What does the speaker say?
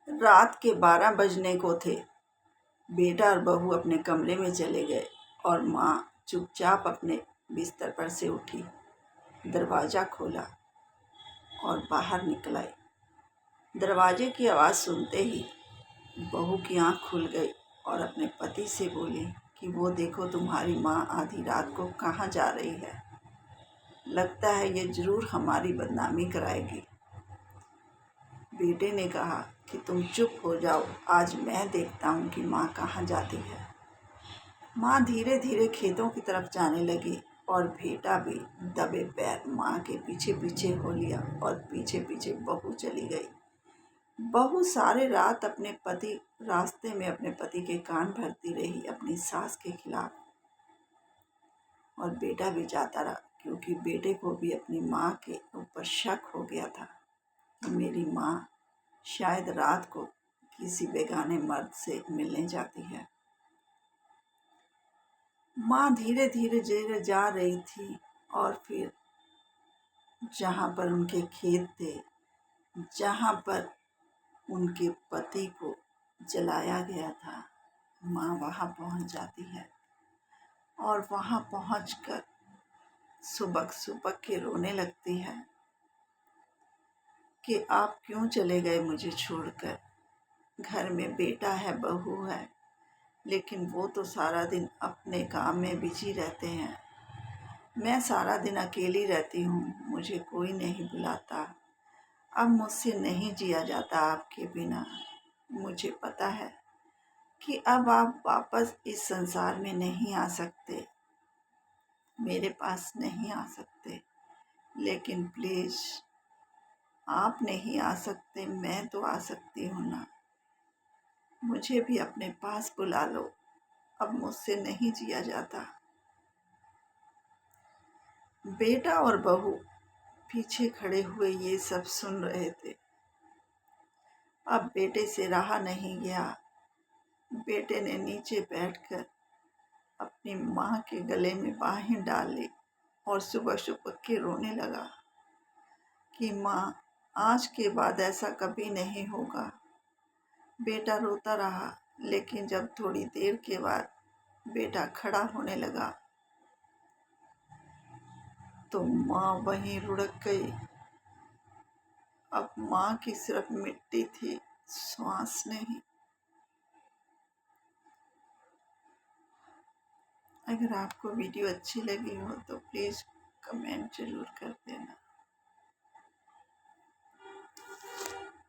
रात के 12 बजने को थे। बेटा और बहू अपने कमरे में चले गए और माँ चुपचाप अपने बिस्तर पर से उठी, दरवाज़ा खोला और बाहर निकल आई। दरवाजे की आवाज़ सुनते ही बहू की आंख खुल गई और अपने पति से बोली कि वो देखो तुम्हारी माँ आधी रात को कहाँ जा रही है। लगता है ये ज़रूर हमारी बदनामी कराएगी। बेटे ने कहा कि तुम चुप हो जाओ, आज मैं देखता हूँ कि माँ कहाँ जाती है। माँ धीरे धीरे खेतों की तरफ जाने लगी और बेटा भी दबे पैर माँ के पीछे पीछे हो लिया और पीछे पीछे बहू चली गई। बहू सारे रात रास्ते में अपने पति के कान भरती रही अपनी सास के खिलाफ, और बेटा भी जाता रहा क्योंकि बेटे को भी अपनी माँ के ऊपर शक हो गया था कि मेरी माँ शायद रात को किसी बेगाने मर्द से मिलने जाती है। माँ धीरे धीरे जा रही थी और फिर जहाँ पर उनके खेत थे, जहाँ पर उनके पति को जलाया गया था, माँ वहाँ पहुँच जाती है और वहाँ पहुँचकर सुबक सुबक के रोने लगती है कि आप क्यों चले गए मुझे छोड़कर। घर में बेटा है, बहू है, लेकिन वो तो सारा दिन अपने काम में बिजी रहते हैं। मैं सारा दिन अकेली रहती हूँ, मुझे कोई नहीं बुलाता। अब मुझसे नहीं जिया जाता आपके बिना। मुझे पता है कि अब आप वापस इस संसार में नहीं आ सकते, मेरे पास नहीं आ सकते, लेकिन प्लीज़ आप नहीं आ सकते, मैं तो आ सकती हूँ ना। मुझे भी अपने पास बुला लो, अब मुझसे नहीं जिया जाता। बेटा और बहू पीछे खड़े हुए ये सब सुन रहे थे। अब बेटे से रहा नहीं गया। बेटे ने नीचे बैठकर अपनी माँ के गले में बाहें डाल ली और सुबह सुबह के रोने लगा कि माँ, आज के बाद ऐसा कभी नहीं होगा। बेटा रोता रहा, लेकिन जब थोड़ी देर के बाद बेटा खड़ा होने लगा तो माँ वहीं लुढ़क गई। अब माँ की सिर्फ मिट्टी थी, श्वास नहीं। अगर आपको वीडियो अच्छी लगी हो तो प्लीज़ कमेंट ज़रूर कर देना।